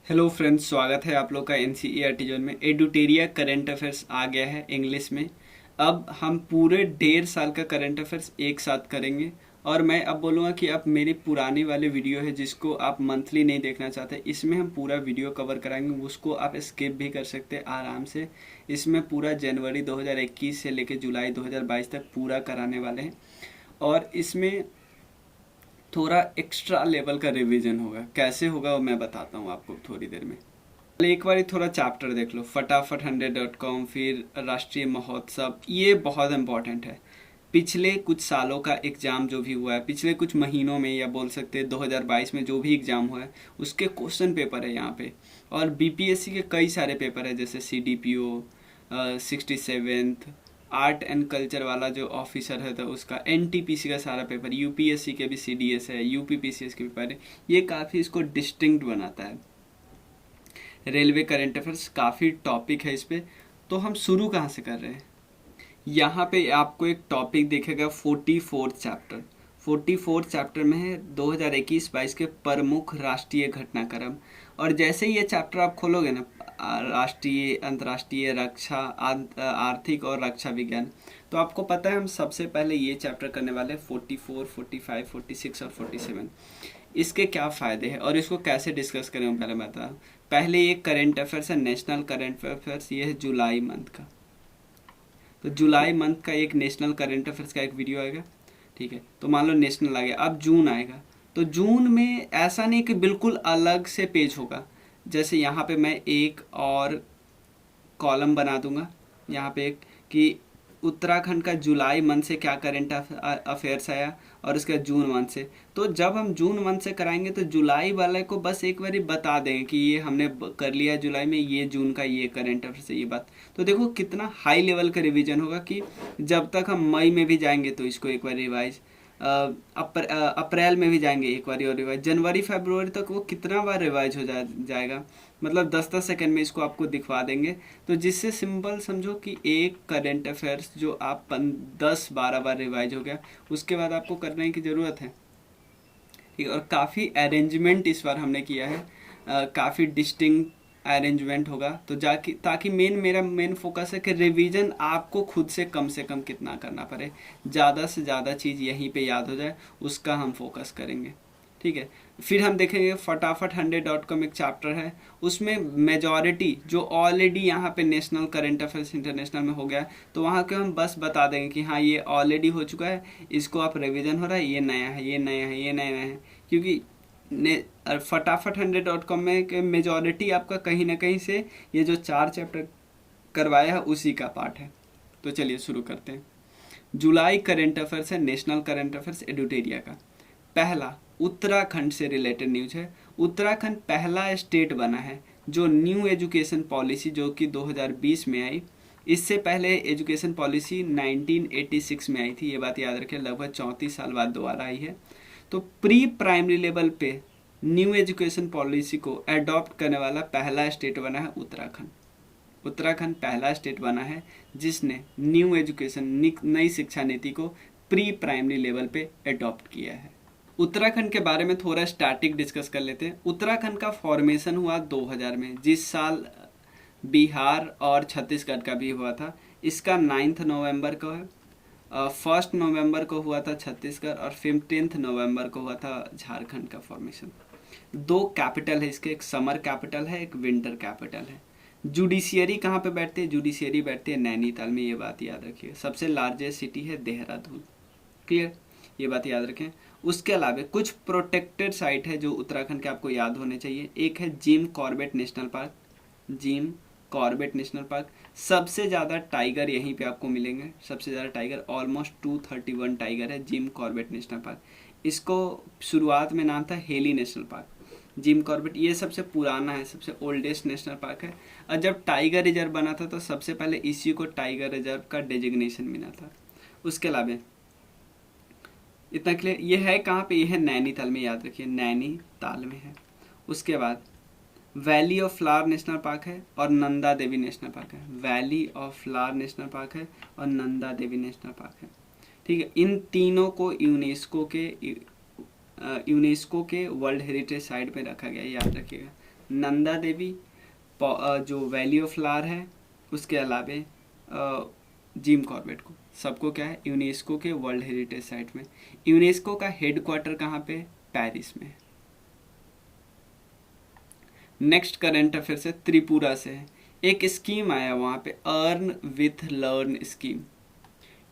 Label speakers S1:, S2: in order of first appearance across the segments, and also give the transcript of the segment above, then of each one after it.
S1: Hello friends, स्वागत है आप लोग का एनसीईआरटी जोन में। एडुटेरिया करंट अफेयर्स आ गया है इंग्लिश में। अब हम पूरे 1.5 साल का करंट अफेयर्स एक साथ करेंगे। और मैं अब बोलूँगा कि अब मेरी पुरानी वाली वीडियो है जिसको आप मंथली नहीं देखना चाहते, इसमें हम पूरा वीडियो कवर कराएंगे। उसको आप स्किप भी कर सकते हैं आराम से। इसमें पूरा जनवरी 2021 से लेकर जुलाई 2022 तक पूरा कराने वाले हैं। और इसमें थोड़ा एक्स्ट्रा लेवल का रिवीजन होगा। कैसे होगा वो मैं बताता हूँ आपको थोड़ी देर में। एक बार थोड़ा चैप्टर देख लो, फटाफट 100.com, फिर राष्ट्रीय महोत्सव। ये बहुत इंपॉर्टेंट है। पिछले कुछ सालों का एग्ज़ाम जो भी हुआ है, पिछले कुछ महीनों में, या बोल सकते हैं 2022 में जो भी एग्ज़ाम हुआ है उसके क्वेश्चन पेपर है यहाँ पे। और बीपीएससी के कई सारे पेपर है, जैसे CDPO 67th, art and culture वाला जो ऑफिसर है तो उसका, एनटीपीसी का सारा पेपर, यूपीएससी के भी सीडीएस है, यूपीपीसीएस के पेपर है। ये काफ़ी इसको डिस्टिंक्ट बनाता है। रेलवे करंट अफेयर्स, काफ़ी टॉपिक है इस पे। तो हम शुरू कहाँ से कर रहे हैं? यहाँ पे आपको एक टॉपिक दिखेगा 44th चैप्टर। 44th चैप्टर में है 2021-22 के प्रमुख राष्ट्रीय घटनाक्रम। और जैसे ही ये चैप्टर आप खोलोगे ना, राष्ट्रीय, अंतर्राष्ट्रीय, रक्षा, आर्थिक और रक्षा विज्ञान, तो आपको पता है हम सबसे पहले ये चैप्टर करने वाले हैं 44, 45, 46 और 47। इसके क्या फ़ायदे हैं और इसको कैसे डिस्कस करें हम पहले बता। पहले ये करंट अफेयर्स है, नेशनल करंट अफेयर्स। ये है जुलाई मंथ का, तो जुलाई मंथ का एक नेशनल करंट अफेयर्स का एक वीडियो आएगा। ठीक है, तो मान लो नेशनल आ गया। अब जून आएगा, तो जून में ऐसा नहीं कि बिल्कुल अलग से पेज होगा। जैसे यहाँ पे मैं एक और कॉलम बना दूंगा यहाँ पे एक, कि उत्तराखंड का जुलाई मंथ से क्या करंट अफेयर्स आया और उसका जून मंथ से। तो जब हम जून मंथ से कराएंगे तो जुलाई वाले को बस एक बार बता देंगे कि ये हमने कर लिया जुलाई में, ये जून का ये करंट अफेयर्स है, ये बात। तो देखो कितना हाई लेवल का रिवीजन होगा कि जब तक हम मई में भी जाएंगे तो इसको एक बार रिवाइज, अप्रैल में भी जाएंगे एक बार और रिवाइज, जनवरी फरवरी तक वो कितना बार रिवाइज हो जाएगा। मतलब 10-10 सेकंड में इसको आपको दिखवा देंगे। तो जिससे सिंपल समझो कि एक करंट अफेयर्स जो आप 10-12 बार रिवाइज हो गया, उसके बाद आपको करने की ज़रूरत है। ठीक है, और काफ़ी अरेंजमेंट इस बार हमने किया है, काफ़ी डिस्टिंक्ट अरेंजमेंट होगा। तो जाकि ताकि मेरा मेन फोकस है कि रिवीजन आपको खुद से कम कितना करना पड़े, ज़्यादा से ज़्यादा चीज़ यहीं पे याद हो जाए, उसका हम फोकस करेंगे। ठीक है, फिर हम देखेंगे फटाफट 100.com एक चैप्टर है, उसमें मेजॉरिटी जो ऑलरेडी यहाँ पे नेशनल करंट अफेयर्स इंटरनेशनल में हो गया है, तो वहाँ के हम बस बता देंगे कि हाँ ये ऑलरेडी हो चुका है, इसको आप रिवीजन हो रहा है, ये नया है, ये नया है, ये नया है। क्योंकि फटाफट 100.com में मेजॉरिटी आपका कहीं ना कहीं से ये जो 4 चैप्टर करवाया है उसी का पार्ट है। तो चलिए शुरू करते हैं। जुलाई करंट अफेयर्स है, नेशनल करंट अफेयर्स एडुटेरिया का। पहला उत्तराखंड से रिलेटेड न्यूज है। उत्तराखंड पहला स्टेट बना है जो न्यू एजुकेशन पॉलिसी, जो कि 2020 में आई। इससे पहले एजुकेशन पॉलिसी 1986 में आई थी, ये बात याद रखें। लगभग 34 साल बाद दोबारा आई है। तो प्री प्राइमरी लेवल पे न्यू एजुकेशन पॉलिसी को अडॉप्ट करने वाला पहला स्टेट बना है उत्तराखंड। उत्तराखंड पहला स्टेट बना है जिसने न्यू एजुकेशन, नई शिक्षा नीति को प्री प्राइमरी लेवल पे अडॉप्ट किया है। उत्तराखंड के बारे में थोड़ा स्टैटिक डिस्कस कर लेते हैं। उत्तराखंड का फॉर्मेशन हुआ 2000 में, जिस साल बिहार और छत्तीसगढ़ का भी हुआ था। इसका 9 नवंबर को है, 1 नवंबर को हुआ था छत्तीसगढ़, और 15 नवंबर को हुआ था झारखंड का फॉर्मेशन। 2 कैपिटल है इसके, एक समर कैपिटल है, एक विंटर कैपिटल है। जुडिशियरी कहाँ पे बैठती है? जुडिशियरी बैठती है नैनीताल में, ये बात याद रखिए। सबसे लार्जेस्ट सिटी है देहरादून। क्लियर, ये बात याद रखें। उसके अलावा कुछ प्रोटेक्टेड साइट है जो उत्तराखंड के आपको याद होने चाहिए। एक है Jim Corbett national park, Jim Corbett national park. सबसे ज़्यादा टाइगर यहीं पे आपको मिलेंगे, सबसे ज़्यादा टाइगर, ऑलमोस्ट 231 टाइगर है जिम कॉर्बेट नेशनल पार्क। इसको शुरुआत में नाम था heli national park. Jim Corbett ये सबसे पुराना है, सबसे ओल्डेस्ट नेशनल पार्क है। और जब टाइगर रिजर्व बना था तो सबसे पहले इसी को टाइगर रिजर्व का डेजिग्नेशन मिला था। उसके अलावा इतना क्लियर, ये है कहाँ पे? ये है नैनीताल में, याद रखिए नैनीताल में है। उसके बाद valley of flower national park है और नंदा देवी नेशनल पार्क है। Valley of flower national park है और नंदा देवी नेशनल पार्क है। ठीक है, इन तीनों को यूनेस्को के वर्ल्ड हेरिटेज साइट पे रखा गया है, याद रखिएगा। नंदा देवी, जो वैली ऑफ फ्लावर है, उसके अलावे जिम कॉर्बेट को, सबको क्या है यूनेस्को के वर्ल्ड हेरिटेज साइट में। यूनेस्को का हेडक्वार्टर कहाँ पे? पेरिस में। नेक्स्ट करंट अफेयर से त्रिपुरा से है। एक स्कीम आया वहाँ पे, अर्न विथ लर्न स्कीम।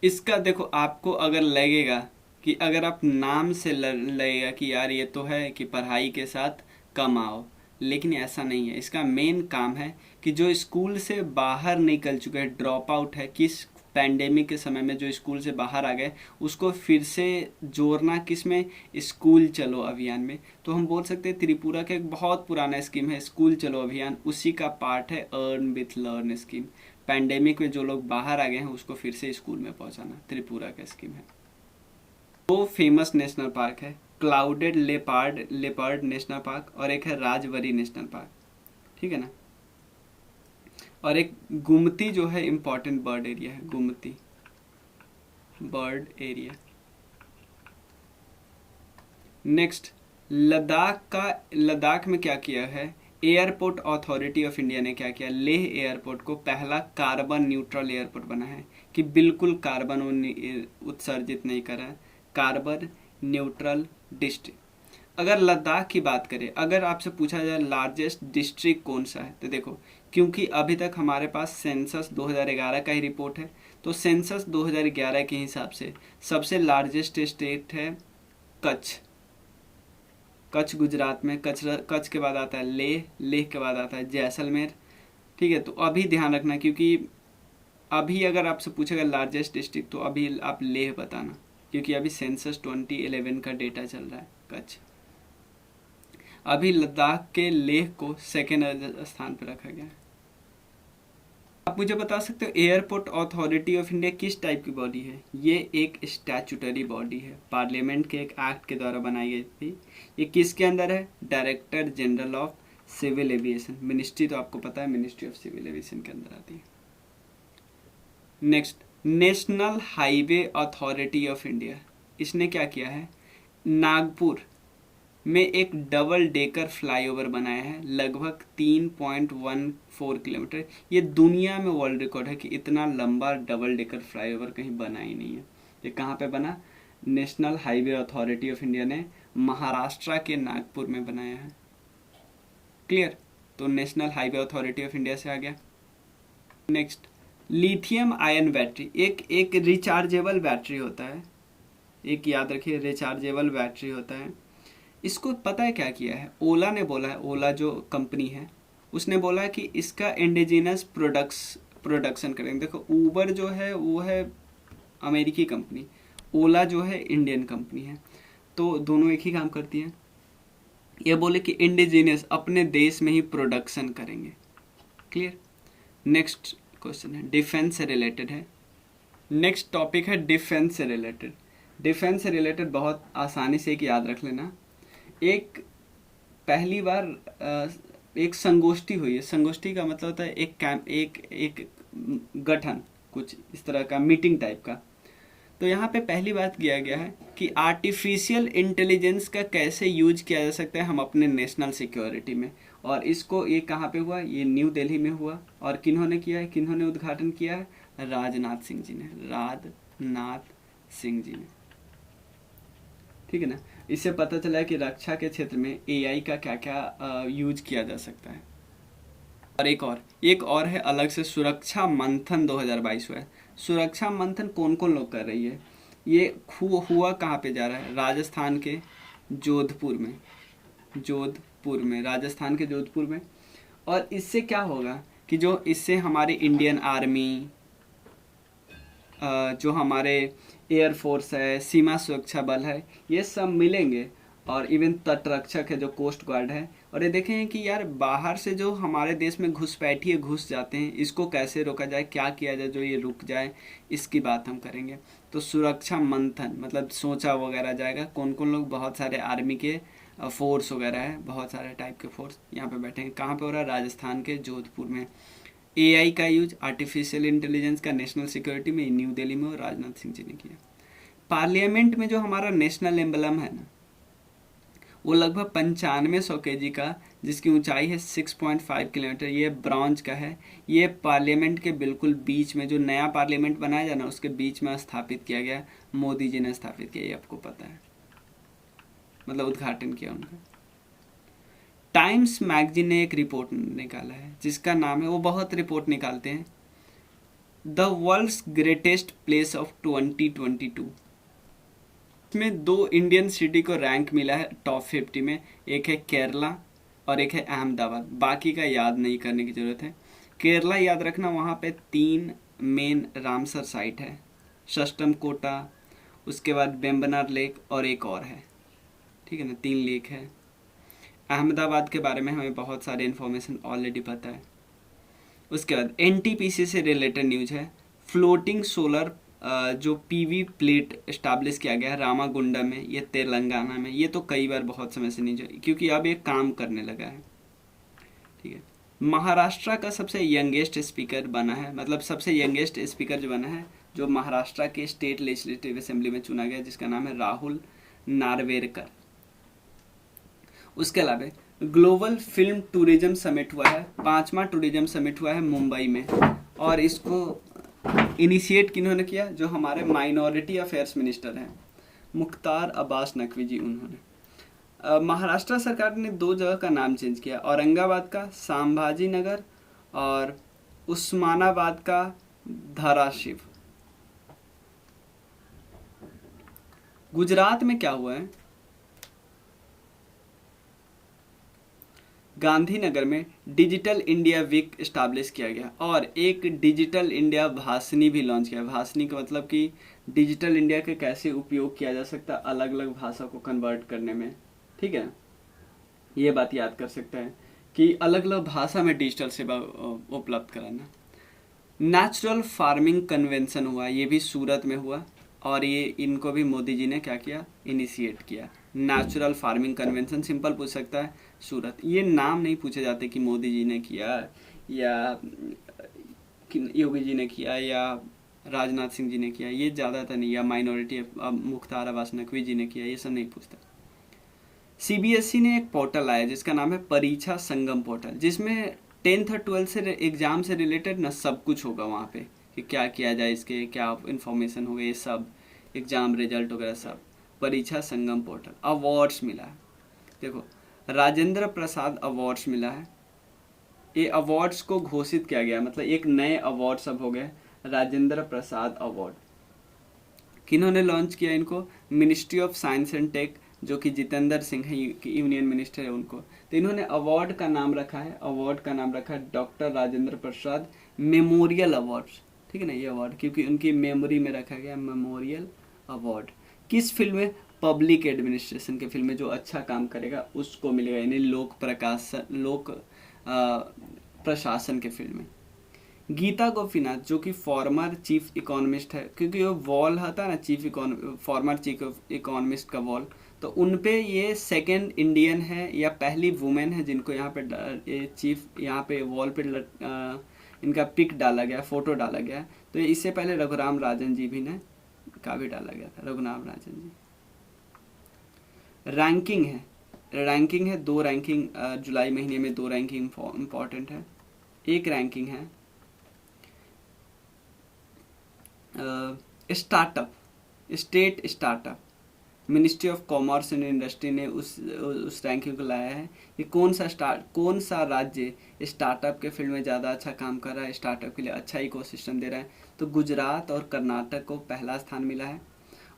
S1: इसका देखो, आपको अगर लगेगा कि अगर आप नाम से लगेगा कि यार ये तो है कि पढ़ाई के साथ कमाओ, लेकिन ऐसा नहीं है। इसका मेन काम है कि जो स्कूल से बाहर निकल चुके हैं, ड्रॉप आउट है, किस पैंडेमिक के समय में जो स्कूल से बाहर आ गए, उसको फिर से जोड़ना किस में? स्कूल चलो अभियान में। तो हम बोल सकते हैं त्रिपुरा का एक बहुत पुराना स्कीम है स्कूल चलो अभियान, उसी का पार्ट है earn with learn scheme. Pandemic में जो लोग बाहर आ गए हैं उसको फिर से स्कूल में पहुंचाना त्रिपुरा का स्कीम है। दो फेमस नेशनल पार्क है, क्लाउडेड लेपर्ड नेशनल पार्क और एक है राजवरी नेशनल पार्क, ठीक है ना। और एक गुमती जो है इंपॉर्टेंट बर्ड एरिया है, गुमती बर्ड एरिया। नेक्स्ट, लद्दाख में क्या किया है? एयरपोर्ट अथॉरिटी ऑफ इंडिया ने क्या किया? लेह एयरपोर्ट को पहला कार्बन न्यूट्रल एयरपोर्ट बना है, कि बिल्कुल कार्बन उत्सर्जित नहीं कर रहा है, कार्बन न्यूट्रल डिस्ट्रिक्ट। अगर लद्दाख की बात करें, अगर आपसे पूछा जाए लार्जेस्ट डिस्ट्रिक्ट कौन सा है, तो देखो, क्योंकि अभी तक हमारे पास सेंसस 2011 का ही रिपोर्ट है, तो सेंसस 2011 के हिसाब से सबसे लार्जेस्ट स्टेट है कच्छ। कच्छ गुजरात में, कच्छ के बाद आता है लेह, लेह के बाद आता है जैसलमेर, ठीक है। तो अभी ध्यान रखना, क्योंकि अभी अगर आपसे पूछेगा लार्जेस्ट डिस्ट्रिक्ट तो अभी आप लेह बताना, क्योंकि अभी सेंसस 2011 का डेटा चल रहा है कच्छ। अभी लद्दाख के लेह को सेकेंड स्थान पर रखा गया है। आप मुझे बता सकते हो एयरपोर्ट अथॉरिटी ऑफ इंडिया किस टाइप की बॉडी है? ये एक स्टैट्यूटरी बॉडी है, पार्लियामेंट के एक एक्ट के द्वारा बनाई गई थी। ये किसके अंदर है? Director general of civil aviation, ministry तो आपको पता है, मिनिस्ट्री ऑफ सिविल एविएशन के अंदर आती है। Next, national highway authority of India, इसने क्या किया है? नागपुर में एक डबल डेकर फ्लाईओवर बनाया है, लगभग 3.14 किलोमीटर। ये दुनिया में वर्ल्ड रिकॉर्ड है कि इतना लंबा डबल डेकर फ्लाईओवर कहीं बना ही नहीं है। ये कहाँ पे बना? National highway authority of India ने महाराष्ट्र के नागपुर में बनाया है। क्लियर? तो national highway authority of India से आ गया। नेक्स्ट, लिथियम आयन बैटरी, एक रिचार्जेबल बैटरी होता है, एक याद रखिए रिचार्जेबल बैटरी होता है। इसको पता है क्या किया है? ओला ने बोला है, ओला जो कंपनी है उसने बोला है कि इसका इंडिजिनस प्रोडक्शन करेंगे। देखो, ऊबर जो है वो है अमेरिकी कंपनी, ओला जो है इंडियन कंपनी है, तो दोनों एक ही काम करती है। ये बोले कि इंडिजिनस अपने देश में ही प्रोडक्शन करेंगे। क्लियर? नेक्स्ट क्वेश्चन है डिफेंस से रिलेटेड है। नेक्स्ट टॉपिक है डिफेंस से रिलेटेड। डिफेंस से रिलेटेड बहुत आसानी से एक याद रख लेना। एक पहली बार एक संगोष्ठी हुई है। संगोष्ठी का मतलब होता है एक गठन, कुछ इस तरह का मीटिंग टाइप का। तो यहाँ पे पहली बात किया गया है कि आर्टिफिशियल इंटेलिजेंस का कैसे यूज किया जा सकता है हम अपने नेशनल सिक्योरिटी में। और इसको ये कहाँ पे हुआ? ये न्यू दिल्ली में हुआ। और किन्होंने किया है, किन्होंने उद्घाटन किया है? राजनाथ सिंह जी ने, राजनाथ सिंह जी ने। ठीक है ना। इससे पता चला है कि रक्षा के क्षेत्र में एआई का क्या क्या यूज किया जा सकता है। और एक और है अलग से, सुरक्षा मंथन 2022 हुआ है। सुरक्षा मंथन कौन कौन लोग कर रही है? ये हुआ कहाँ पे जा रहा है? राजस्थान के जोधपुर में, राजस्थान के जोधपुर में। और इससे क्या होगा कि जो इससे हमारी इंडियन आर्मी, जो हमारे एयरफोर्स है, सीमा सुरक्षा बल है, ये सब मिलेंगे। और इवन तटरक्षक है जो कोस्ट गार्ड है। और ये देखें कि यार बाहर से जो हमारे देश में घुसपैठिए घुस जाते हैं, इसको कैसे रोका जाए, क्या किया जाए जो ये रुक जाए, इसकी बात हम करेंगे। तो सुरक्षा मंथन मतलब सोचा वगैरह जाएगा, कौन कौन लोग, बहुत सारे आर्मी के फोर्स वगैरह है, बहुत सारे टाइप के फोर्स यहाँ पे बैठेंगे। कहाँ पे हो रहा है? राजस्थान के जोधपुर में। एआई का यूज, आर्टिफिशियल इंटेलिजेंस का नेशनल सिक्योरिटी में न्यू दिल्ली में और राजनाथ सिंह जी ने किया। पार्लियामेंट में जो हमारा नेशनल एम्बलम है ना, वो लगभग 9500 kg का, जिसकी ऊंचाई है 6.5 किलोमीटर, ये ब्रॉन्ज का है। ये पार्लियामेंट के बिल्कुल बीच में, जो नया पार्लियामेंट बनाया जाए ना उसके बीच में स्थापित किया गया। मोदी जी ने स्थापित किया, ये आपको पता है, मतलब उद्घाटन किया उनका। टाइम्स मैगजीन ने एक रिपोर्ट निकाला है जिसका नाम है, वो बहुत रिपोर्ट निकालते हैं, the world's greatest place of 2022। इसमें 2 इंडियन सिटी को रैंक मिला है टॉप 50 में, एक है केरला और एक है अहमदाबाद। बाकी का याद नहीं करने की ज़रूरत है। केरला याद रखना, वहाँ पे 3 मेन रामसर साइट है, सष्टम कोटा, उसके बाद बेम्बनार लेक और एक और है, ठीक है ना, 3 लेक है। अहमदाबाद के बारे में हमें बहुत सारे इन्फॉर्मेशन ऑलरेडी पता है। उसके बाद एनटीपीसी से रिलेटेड न्यूज़ है, फ्लोटिंग सोलर जो पीवी प्लेट इस्टाब्लिश किया गया है रामागुंडा में, ये तेलंगाना में। ये तो कई बार बहुत समय से नहीं, क्योंकि अब ये काम करने लगा है, ठीक है। महाराष्ट्र का सबसे यंगेस्ट स्पीकर बना है, मतलब सबसे यंगेस्ट स्पीकर जो बना है, जो महाराष्ट्र के स्टेट लेजिस्लेटिव असेंबली में चुना गया, जिसका नाम है राहुल नार्वेकर। उसके अलावा ग्लोबल फिल्म टूरिज्म समिट हुआ है, 5वां टूरिज्म समिट हुआ है मुंबई में, और इसको इनिशिएट किन्होंने किया, जो हमारे माइनॉरिटी अफेयर्स मिनिस्टर हैं मुख्तार अब्बास नकवी जी, उन्होंने। महाराष्ट्र सरकार ने 2 जगह का नाम चेंज किया, औरंगाबाद का संभाजी नगर और उस्मानाबाद का धाराशिव। गुजरात में क्या हुआ है, गांधीनगर में डिजिटल इंडिया वीक इस्टाब्लिश किया गया और एक डिजिटल इंडिया भाषणी भी लॉन्च किया। भाषणी का मतलब कि डिजिटल इंडिया के कैसे उपयोग किया जा सकता है अलग अलग भाषा को कन्वर्ट करने में, ठीक है। ये बात याद कर सकते हैं कि अलग अलग भाषा में डिजिटल सेवा उपलब्ध कराना। नेचुरल फार्मिंग कन्वेंशन हुआ, ये भी सूरत में हुआ, और ये इनको भी मोदी जी ने क्या किया, इनिशिएट किया। नेचुरल फार्मिंग कन्वेंशन, सिंपल पूछ सकता है सूरत। ये नाम नहीं पूछे जाते कि मोदी जी ने किया या योगी जी ने किया या राजनाथ सिंह जी ने किया, ये ज़्यादातर नहीं, या माइनॉरिटी मुख्तार अब्बास नकवी जी ने किया, ये सब नहीं पूछता। सीबीएसई ने एक पोर्टल आया जिसका नाम है परीक्षा संगम पोर्टल, जिसमें 10th और 12th से एग्जाम से रिलेटेड ना सब कुछ होगा वहाँ पे, कि क्या किया जाए, इसके क्या इन्फॉर्मेशन होगा, ये सब एग्जाम रिजल्ट वगैरह सब। परीक्षा संगम पोर्टल। अवार्ड्स मिला है, देखो राजेंद्र प्रसाद अवार्ड्स मिला है। ये अवार्ड्स को घोषित किया गया, मतलब एक नए अवार्ड सब हो गए, राजेंद्र प्रसाद अवार्ड। किन्होंने लॉन्च किया इनको, ministry of science and tech, जो कि जितेंद्र सिंह है, यूनियन मिनिस्टर है उनको। तो इन्होंने अवार्ड का नाम रखा है, अवार्ड का नाम रखा है doctor Rajendra Prasad memorial awards, ठीक है ना, ये अवार्ड क्योंकि उनकी मेमोरी में रखा गया मेमोरियल अवार्ड। किस फील्ड में, पब्लिक एडमिनिस्ट्रेशन के फील्ड में, जो अच्छा काम करेगा उसको मिलेगा, यानी लोक प्रशासन के फील्ड में। गीता गोपीनाथ जो कि फॉर्मर चीफ इकोनॉमिस्ट है, क्योंकि वो वॉल था ना फॉर्मर चीफ इकोनॉमिस्ट का वॉल, तो उन पे ये सेकंड इंडियन है या पहली वुमेन है जिनको यहाँ पे चीफ यहाँ पे वॉल पे इनका पिक डाला गया, फोटो डाला गया। तो इससे पहले रघुराम राजन जी भी ने का भी डाला गया था, रघुराम राजन जी। रैंकिंग है 2 रैंकिंग जुलाई महीने में 2 रैंकिंग इम्पॉर्टेंट है। एक रैंकिंग है startup, state startup, ministry of commerce and industry ने उस रैंकिंग को लाया है कि कौन सा राज्य स्टार्टअप के फील्ड में ज़्यादा अच्छा काम कर रहा है, स्टार्टअप के लिए अच्छा इकोसिस्टम दे रहा है। तो गुजरात और कर्नाटक को पहला स्थान मिला है,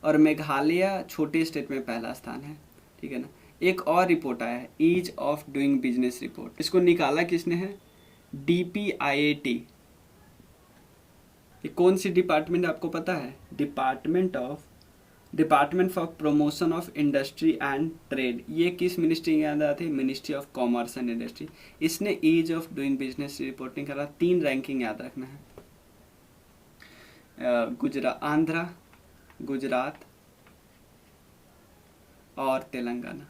S1: और मेघालय छोटे स्टेट में पहला स्थान है, ठीक है ना। एक और रिपोर्ट आया है, ease of doing business report. इसको निकाला किसने है, DPIIT। ये कौन सी डिपार्टमेंट आपको पता है, department for promotion of industry and trade. ये किस मिनिस्ट्री के अंदर आती है, ministry of commerce and industry. इसने ease of doing business reporting करा। 3 रैंकिंग याद रखना है, आंध्रा, गुजरात और तेलंगाना,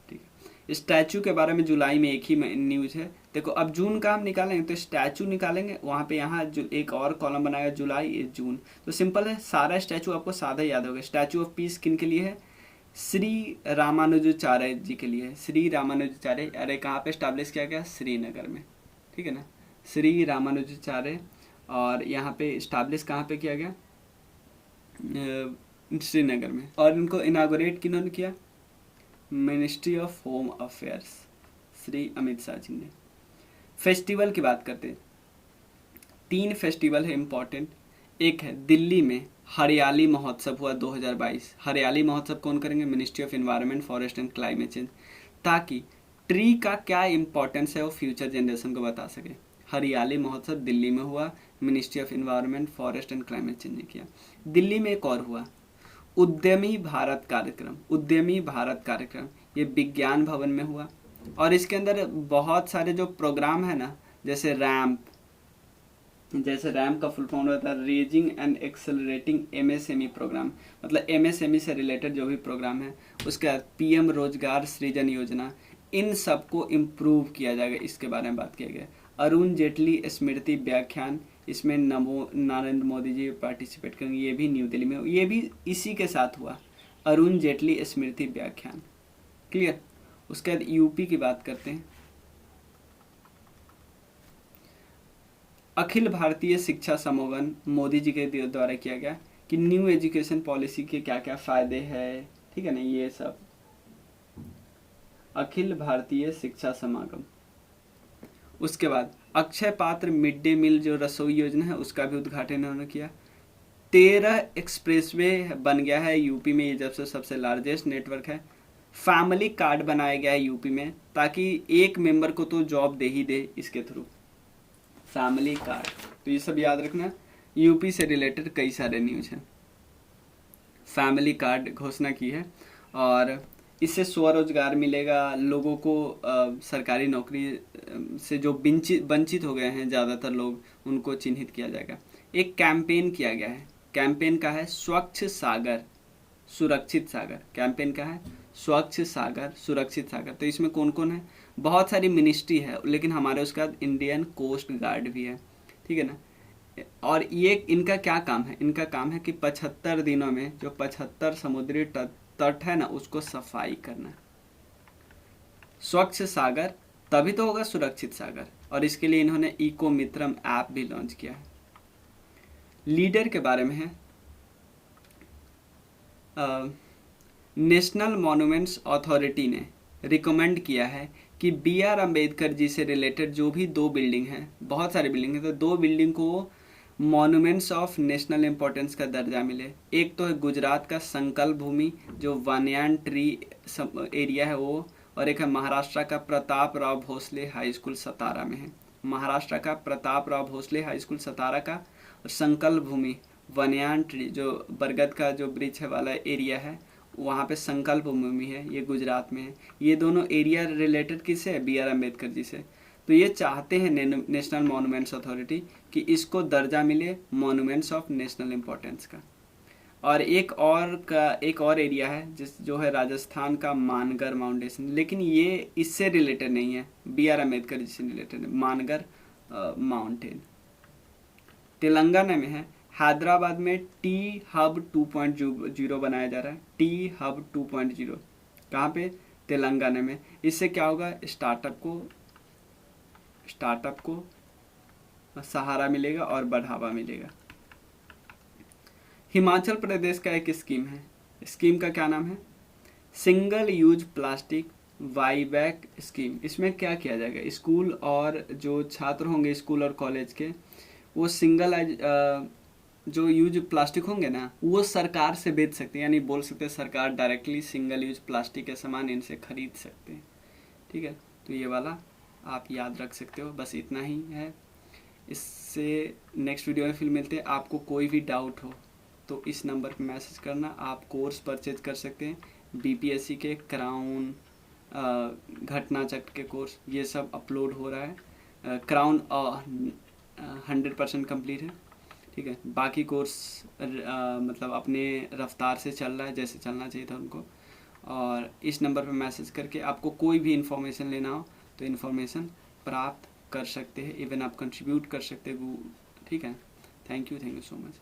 S1: ठीक है। स्टैचू के बारे में जुलाई में एक ही न्यूज़ है। देखो अब जून का हम निकालेंगे तो स्टैचू निकालेंगे, वहाँ पे यहाँ एक और कॉलम बनाएगा जुलाई जून। तो सिंपल है, सारा स्टैचू आपको सादा याद होगा। स्टैचू ऑफ पीस किन के लिए है, श्री रामानुजाचार्य जी के लिए। श्री रामानुजाचार्य, अरे कहाँ पे स्टैब्लिश किया गया? श्रीनगर में, ठीक है ना, श्री रामानुजाचार्य। और यहाँ पे इस्टाब्लिश कहाँ पे किया गया? श्रीनगर में। और इनको इनागोरेट किन्होंने किया? Ministry of home affairs, Shri Amit Shah ji ने। फेस्टिवल की बात करते हैं, 3 फेस्टिवल है इम्पॉर्टेंट। एक है दिल्ली में हरियाली महोत्सव हुआ 2022। हरियाली महोत्सव कौन करेंगे? Ministry of environment, forest and climate change, ताकि ट्री का क्या इंपॉर्टेंस है वो फ्यूचर जनरेशन को बता सके। हरियाली महोत्सव दिल्ली में हुआ, ministry of environment, forest and climate change ने किया। दिल्ली में एक और हुआ, उद्यमी भारत कार्यक्रम। उद्यमी भारत कार्यक्रम ये विज्ञान भवन में हुआ, और इसके अंदर बहुत सारे जो प्रोग्राम है ना, जैसे रैम्प का फुल फॉर्म होता है raising and accelerating MSME programme, मतलब एमएसएमई से रिलेटेड जो भी प्रोग्राम है। उसके बाद पीएम रोजगार सृजन योजना, इन सबको इम्प्रूव किया जाएगा, इसके बारे में बात किया गया। अरुण जेटली स्मृति व्याख्यान, इसमें नरेंद्र मोदी जी पार्टिसिपेट करेंगे, ये भी न्यू दिल्ली में, ये भी इसी के साथ हुआ, अरुण जेटली स्मृति व्याख्यान। क्लियर। उसके बाद यूपी की बात करते हैं। अखिल भारतीय शिक्षा समागम मोदी जी के द्वारा किया गया कि न्यू एजुकेशन पॉलिसी के क्या क्या फायदे हैं, ठीक है ना, ये सब। अखिल भारतीय शिक्षा समागम। उसके बाद अक्षय पात्र मिड डे मील जो रसोई योजना है उसका भी उद्घाटन उन्होंने किया। 13 एक्सप्रेसवे बन गया है यूपी में, ये जब से सबसे लार्जेस्ट नेटवर्क है। फैमिली कार्ड बनाया गया है यूपी में, ताकि एक मेंबर को तो जॉब दे ही दे इसके थ्रू, फैमिली कार्ड। तो ये सब याद रखना, यूपी से रिलेटेड कई सारे न्यूज हैं। फैमिली कार्ड घोषणा की है, और इससे स्वरोजगार मिलेगा लोगों को। सरकारी नौकरी से जो वंचित हो गए हैं ज़्यादातर लोग, उनको चिन्हित किया जाएगा। एक कैंपेन किया गया है, कैंपेन का है स्वच्छ सागर सुरक्षित सागर। कैंपेन का है स्वच्छ सागर सुरक्षित सागर। तो इसमें कौन कौन है? बहुत सारी मिनिस्ट्री है, लेकिन हमारे उसके बाद इंडियन कोस्ट गार्ड भी है, ठीक है ना। और ये इनका क्या काम है? इनका काम है कि 75 दिनों में जो 75 समुद्री तट है ना, उसको सफाई करना। स्वच्छ सागर तभी तो होगा सुरक्षित सागर, और इसके लिए इन्होंने इको मित्रम ऐप भी लॉन्च किया है। लीडर के बारे में है, नेशनल मॉन्यूमेंट्स अथॉरिटी ने रिकमेंड किया है कि BR अम्बेडकर जी से रिलेटेड जो भी 2 बिल्डिंग हैं, बहुत सारी बिल्डिंग हैं, तो 2 बिल्डिंग को मॉन्यूमेंट्स ऑफ नेशनल इम्पोर्टेंस का दर्जा मिले। एक तो है गुजरात का संकल्प भूमि जो वानयान ट्री एरिया है वो, और एक है महाराष्ट्र का प्रताप राव भोसले हाई स्कूल सतारा में है। महाराष्ट्र का प्रताप राव भोसले हाई स्कूल सतारा का, और संकल्प भूमि वानयान ट्री जो बरगद का जो ब्रिज है वाला एरिया है, वहाँ पे संकल्प भूमि है, ये गुजरात में है। ये दोनों एरिया रिलेटेड किससे है? BR अम्बेडकर जी से। तो ये चाहते हैं नेशनल मॉन्यूमेंट्स अथॉरिटी कि इसको दर्जा मिले मॉन्यूमेंट्स ऑफ नेशनल इम्पोर्टेंस का। और एक और एरिया है जो है राजस्थान का मानगर माउंटेन, लेकिन ये इससे रिलेटेड नहीं है, BR अम्बेडकर जी से रिलेटेड है, मानगर माउंटेन। तेलंगाना में है, हैदराबाद में टी हब 2.0 बनाया जा रहा है। टी हब 2.0 कहाँ पे? तेलंगाना में। इससे क्या होगा? स्टार्टअप को सहारा मिलेगा और बढ़ावा मिलेगा। हिमाचल प्रदेश का एक स्कीम है, स्कीम का क्या नाम है? Single use plastic buyback scheme. इसमें क्या किया जाएगा? स्कूल और जो छात्र होंगे स्कूल और कॉलेज के, वो सिंगल जो यूज प्लास्टिक होंगे ना, वो सरकार से बेच सकते हैं, यानी बोल सकते हैं सरकार डायरेक्टली सिंगल यूज प्लास्टिक के सामान इनसे खरीद सकते हैं, ठीक है। तो ये वाला आप याद रख सकते हो, बस इतना ही है। इससे नेक्स्ट वीडियो में फिर मिलते हैं। आपको कोई भी डाउट हो तो इस नंबर पर मैसेज करना। आप कोर्स परचेज कर सकते हैं, BPSC के क्राउन, घटना चक्र के कोर्स, ये सब अपलोड हो रहा है। क्राउन 100% कंप्लीट है, ठीक है। बाकी कोर्स मतलब अपने रफ्तार से चल रहा है, जैसे चलना चाहिए था उनको। और इस नंबर पर मैसेज करके आपको कोई भी इन्फॉर्मेशन लेना हो तो इन्फॉर्मेशन प्राप्त कर सकते हैं, इवन आप कंट्रीब्यूट कर सकते हैं, ठीक है। Thank you so much.